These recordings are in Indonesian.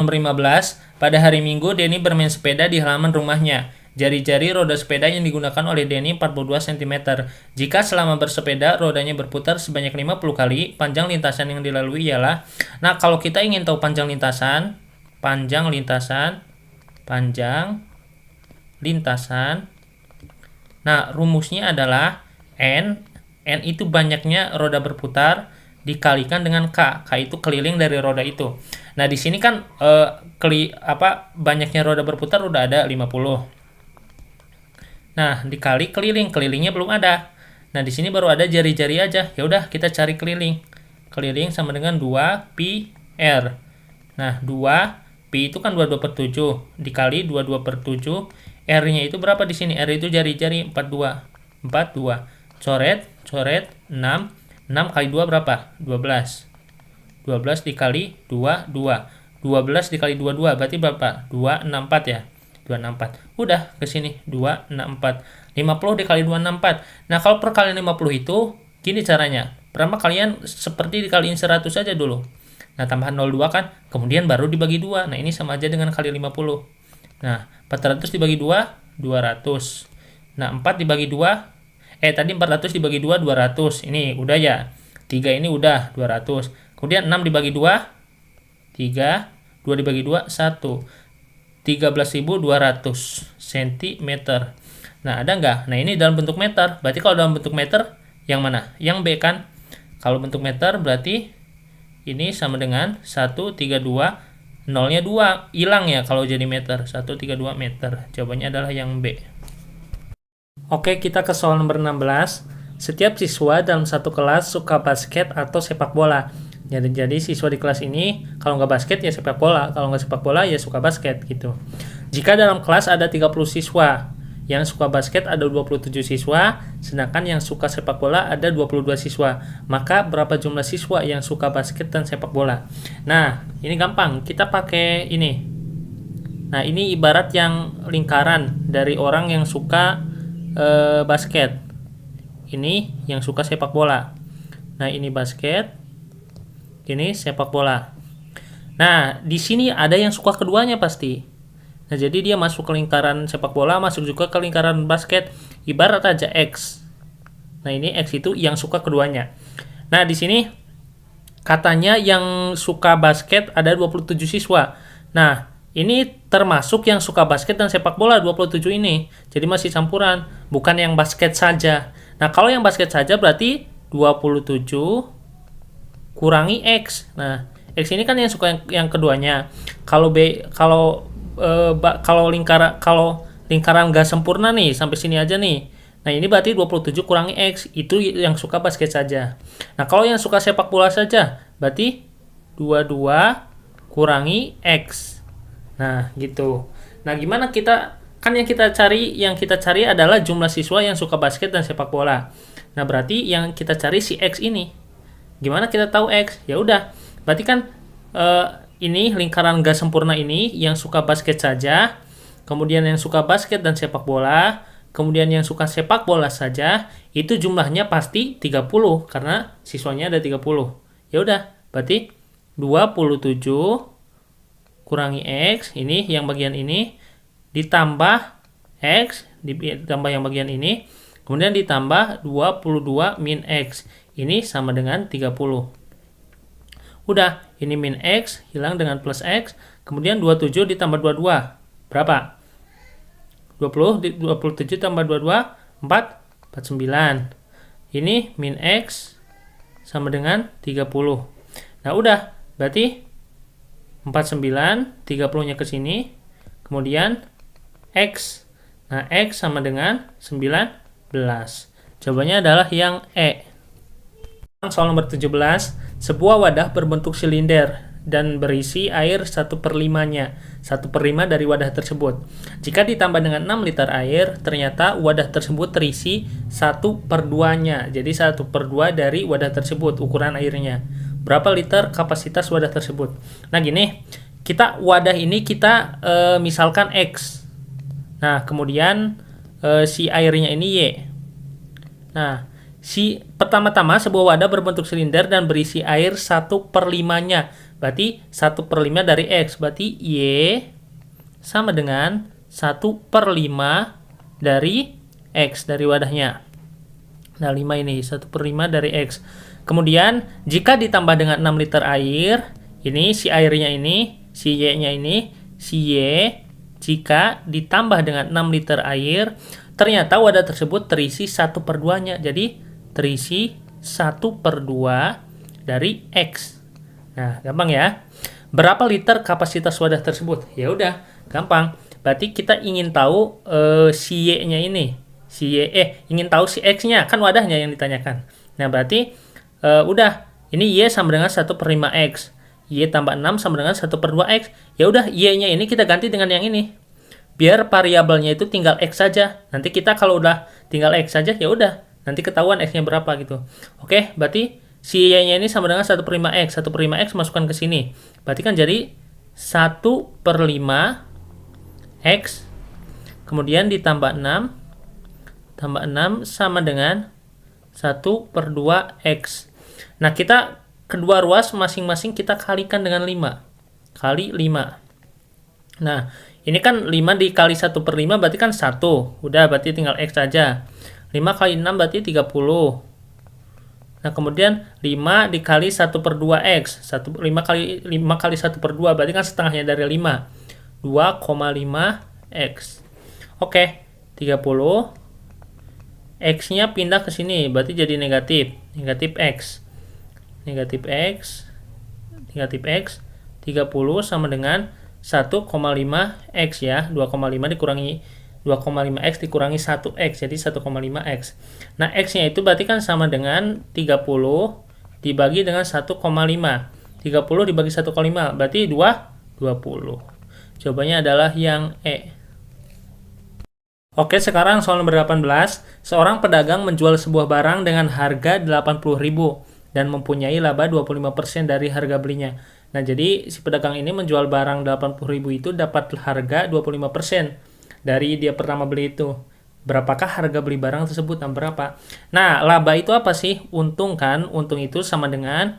Nomor 15, pada hari Minggu Denny bermain sepeda di halaman rumahnya. Jari-jari roda sepeda yang digunakan oleh Denny 42 cm. Jika selama bersepeda rodanya berputar sebanyak 50 kali, panjang lintasan yang dilalui ialah. Nah, kalau kita ingin tahu panjang lintasan. Nah, rumusnya adalah N itu banyaknya roda berputar dikalikan dengan K itu keliling dari roda itu. Nah, di sini kan banyaknya roda berputar udah ada 50. Nah, dikali kelilingnya belum ada. Nah, di sini baru ada jari-jari aja. Ya udah, kita cari keliling. Keliling sama dengan 2 pi R. Nah, 2 pi itu kan 22/7 dikali 22/7. R-nya itu berapa di sini? R itu jari-jari 42. Coret 6. 6 kali 2 berapa? 12. 12 dikali 2, 2. 12 dikali 2, 2. Berarti berapa? 264 ya? 264. Udah, ke sini. 264. 50 dikali 264. Nah, kalau perkalian 50 itu, gini caranya. Pertama kalian seperti dikaliin 100 aja dulu. Nah, tambahan 02 kan? Kemudian baru dibagi 2. Nah, ini sama aja dengan kali 50. Nah, 400 dibagi 2, 200. Nah, 4 dibagi 2, tadi 400 dibagi 2, 200. Ini udah ya. 3 ini udah 200. Kemudian 6 dibagi 2, 3. 2 dibagi 2, 1. 13.200 cm. Nah, ada nggak? Nah, ini dalam bentuk meter. Berarti kalau dalam bentuk meter, yang mana? Yang B kan? Kalau bentuk meter berarti ini sama dengan 132. Nolnya 2. Hilang ya kalau jadi meter. 132 meter. Jawabannya adalah yang B. Oke, kita ke soal nomor 16. Setiap siswa dalam satu kelas suka basket atau sepak bola. Jadi siswa di kelas ini kalau nggak basket ya sepak bola, kalau nggak sepak bola ya suka basket gitu. Jika dalam kelas ada 30 siswa, yang suka basket ada 27 siswa, sedangkan yang suka sepak bola ada 22 siswa. Maka berapa jumlah siswa yang suka basket dan sepak bola? Nah, ini gampang. Kita pakai ini. Nah, ini ibarat yang lingkaran dari orang yang suka basket. Ini yang suka sepak bola. Nah, ini basket. Ini sepak bola. Nah, di sini ada yang suka keduanya pasti. Nah, jadi dia masuk ke lingkaran sepak bola, masuk juga ke lingkaran basket. Ibarat aja X. Nah, ini X itu yang suka keduanya. Nah, di sini katanya yang suka basket ada 27 siswa. Nah, ini termasuk yang suka basket dan sepak bola 27 ini. Jadi masih campuran, bukan yang basket saja. Nah, kalau yang basket saja berarti 27 kurangi X. Nah, X ini kan yang suka yang keduanya. Kalau lingkaran nggak sempurna nih, sampai sini aja nih. Nah, ini berarti 27 kurangi X, itu yang suka basket saja. Nah, kalau yang suka sepak bola saja, berarti 22 kurangi X. Nah, gitu. Nah, gimana yang kita cari adalah jumlah siswa yang suka basket dan sepak bola. Nah, berarti yang kita cari si X ini. Gimana kita tahu X? Ya udah, berarti kan ini lingkaran gak sempurna ini yang suka basket saja, kemudian yang suka basket dan sepak bola, kemudian yang suka sepak bola saja, itu jumlahnya pasti 30 karena siswanya ada 30. Ya udah, berarti 27 kurangi X, ini yang bagian ini, ditambah X, ditambah yang bagian ini, kemudian ditambah 22 min X. Ini sama dengan 30. Udah, ini min X hilang dengan plus X, kemudian 27 ditambah 22. Berapa? 27 tambah 22, 49. Ini min X sama dengan 30. Nah, udah, berarti 49, 30-nya ke sini, kemudian X. Nah, X sama dengan 19. Jawabannya adalah yang E. Soal nomor 17, sebuah wadah berbentuk silinder dan berisi air 1/5-nya. 1/5 dari wadah tersebut. Jika ditambah dengan 6 liter air, ternyata wadah tersebut terisi 1/2-nya. Jadi 1/2 dari wadah tersebut, ukuran airnya. Berapa liter kapasitas wadah tersebut? Nah, gini, wadah ini kita misalkan X. Nah, kemudian si airnya ini Y. Nah, pertama-tama sebuah wadah berbentuk silinder dan berisi air 1/5-nya. Berarti 1/5 dari X. Berarti Y sama dengan 1/5 dari X, dari wadahnya. Nah, 5 ini 1/5 dari X. Kemudian, jika ditambah dengan 6 liter air, ini si airnya ini, si Y-nya ini, si Y, jika ditambah dengan 6 liter air, ternyata wadah tersebut terisi 1/2-nya. Jadi, terisi 1/2 dari X. Nah, gampang ya. Berapa liter kapasitas wadah tersebut? Ya udah, gampang. Berarti kita ingin tahu si Y-nya ini. Ingin tahu si X-nya, kan wadahnya yang ditanyakan. Nah, berarti udah, ini Y sama dengan 1/5 X. Y tambah 6 sama dengan 1/2 X. Ya udah, Y-nya ini kita ganti dengan yang ini. Biar variabelnya itu tinggal X saja. Nanti kita kalau udah tinggal X saja, ya udah, nanti ketahuan X-nya berapa gitu. Oke, berarti si Y-nya ini sama dengan 1/5 X. 1/5 X masukkan ke sini. Berarti kan jadi 1/5 X, kemudian ditambah 6, tambah 6 sama dengan 1/2 X. Nah, kita kedua ruas masing-masing kita kalikan dengan 5. Kali 5. Nah, ini kan 5 dikali 1/5 berarti kan 1. Udah, berarti tinggal X saja. 5 kali 6 berarti 30. Nah, kemudian 5 dikali 1/2 X. 5 kali 1/2 berarti kan setengahnya dari 5. 2,5 X. Oke, 30. X-nya pindah ke sini, berarti jadi negatif. Negatif X. Negatif X. Negatif X. 30 sama dengan 1,5 X ya. 2,5 dikurangi 2,5 X dikurangi 1X, jadi 1,5 X. Nah, X-nya itu berarti kan sama dengan 30 dibagi dengan 1,5. 30 dibagi 1,5, berarti 20. Jawabannya adalah yang E. Oke, sekarang soal nomor 18. Seorang pedagang menjual sebuah barang dengan harga 80.000 dan mempunyai laba 25% dari harga belinya. Nah, jadi si pedagang ini menjual barang 80.000 itu dapat harga 25% dari dia pertama beli itu. Berapakah harga beli barang tersebut dan berapa? Nah, laba itu apa sih? Untung kan? Untung itu sama dengan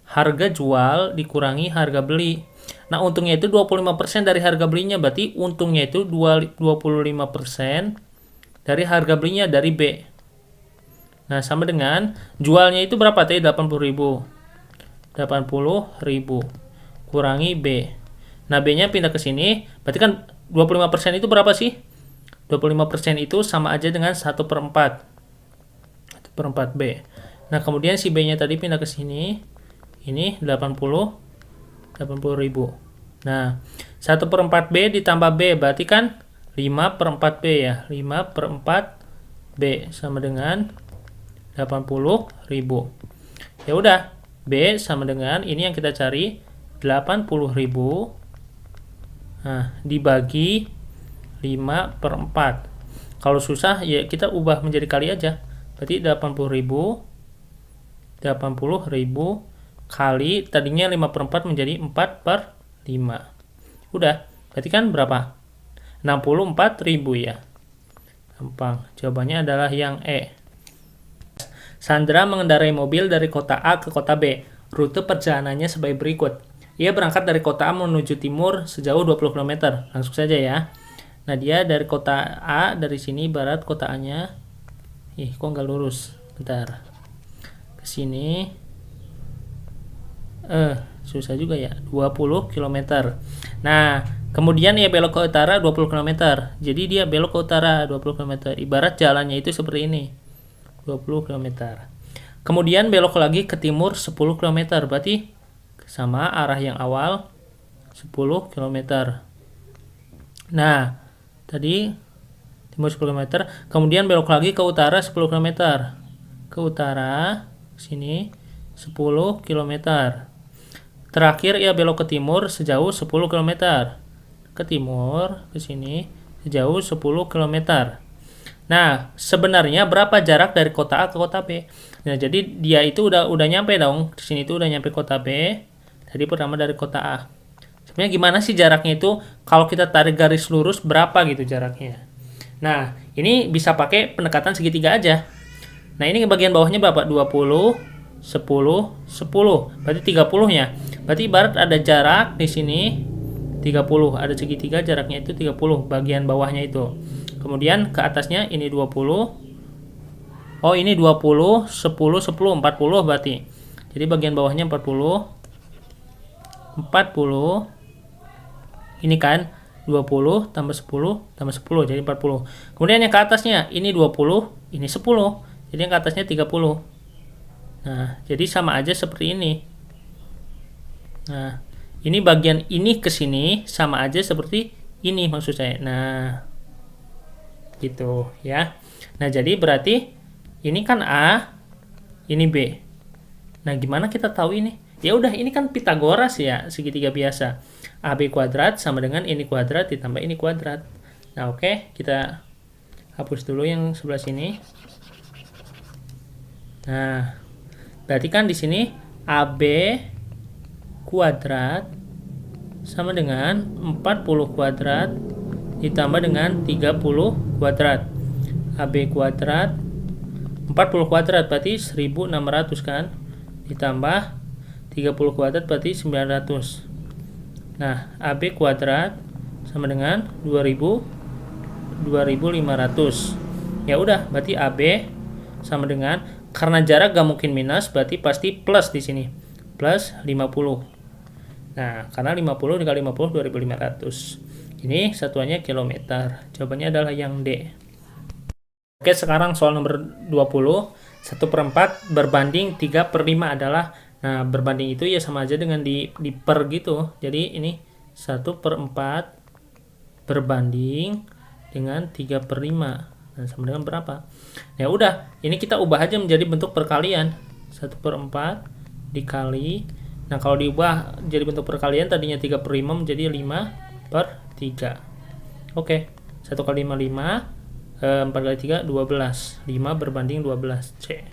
harga jual dikurangi harga beli. Nah, untungnya itu 25% dari harga belinya, berarti untungnya itu 25% dari harga belinya dari B. Nah, sama dengan jualnya itu berapa tadi? 80.000. 80.000 kurangi B. Nah, B-nya pindah ke sini, berarti kan 25% itu berapa sih? 25% itu sama aja dengan 1/4. 1/4 B. Nah, kemudian si B-nya tadi pindah ke sini. Ini 80.000. Nah, 1/4 B ditambah B berarti kan 5/4 B ya. 5/4 B sama dengan 80.000. Ya udah, B sama dengan ini yang kita cari 80.000. Nah, dibagi 5/4. Kalau susah ya kita ubah menjadi kali aja. Berarti 80.000 kali tadinya 5/4 menjadi 4/5. Udah, berarti kan berapa? 64.000 ya. Gampang. Jawabannya adalah yang E. Sandra mengendarai mobil dari kota A ke kota B. Rute perjalanannya sebagai berikut. Ia berangkat dari kota A menuju timur sejauh 20 km. Langsung saja ya. Nah, dia dari kota A, dari sini barat kota A-nya. Kok nggak lurus? Bentar. Ke sini. Susah juga ya. 20 km. Nah, kemudian ia belok ke utara 20 km. Jadi dia belok ke utara 20 km. Ibarat jalannya itu seperti ini. 20 km. Kemudian belok lagi ke timur 10 km. Berarti sama arah yang awal 10 km. Nah, tadi timur 10 km. Kemudian belok lagi ke utara 10 km. Ke utara sini 10 km. Terakhir ia belok ke timur sejauh 10 km. Ke timur ke sini sejauh 10 km. Nah, sebenarnya berapa jarak dari kota A ke kota B? Nah, jadi dia itu udah nyampe dong. Di sini itu udah nyampe kota B. Tadi pertama dari kota A. Sebenarnya gimana sih jaraknya itu? Kalau kita tarik garis lurus berapa gitu jaraknya? Nah, ini bisa pakai pendekatan segitiga aja. Nah, ini bagian bawahnya berapa? 20 10, 10. Berarti 30 ya. Berarti ibarat ada jarak di sini 30. Ada segitiga, jaraknya itu 30 bagian bawahnya itu. Kemudian ke atasnya ini 20. Oh, ini 20, 10, 10, 40 berarti. Jadi bagian bawahnya 40. 40. Ini kan 20 tambah 10 tambah 10 jadi 40. Kemudian yang ke atasnya ini 20, ini 10. Jadi yang ke atasnya 30. Nah, jadi sama aja seperti ini. Nah, ini bagian ini ke sini sama aja seperti ini maksud saya. Nah, gitu ya. Nah, jadi berarti ini kan A, ini B. Nah, gimana kita tahu ini? Ya udah, ini kan Pitagoras ya, segitiga biasa. AB kuadrat sama dengan ini kuadrat ditambah ini kuadrat. Nah, oke, kita hapus dulu yang sebelah sini. Nah, berarti kan di sini AB kuadrat sama dengan 40 kuadrat ditambah dengan 30 kuadrat. AB kuadrat 40 kuadrat berarti 1600 kan, ditambah 30 kuadrat berarti 900. Nah, AB kuadrat sama dengan 2500. Ya udah, berarti AB sama dengan, karena jarak gak mungkin minus, berarti pasti plus di sini. Plus 50. Nah, karena 50 dikali 50 2500. Ini satuannya kilometer. Jawabannya adalah yang D. Oke, sekarang soal nomor 20. 1/4 berbanding 3/5 adalah, nah berbanding itu ya sama aja dengan di per gitu. Jadi ini 1/4 berbanding dengan 3/5. Nah, sama dengan berapa? Ya udah, ini kita ubah aja menjadi bentuk perkalian. 1/4 dikali. Nah, kalau diubah jadi bentuk perkalian tadinya 3/5 menjadi 5/3. Oke, 1 kali 5 5. 4 kali 3 12. 5 berbanding 12. C.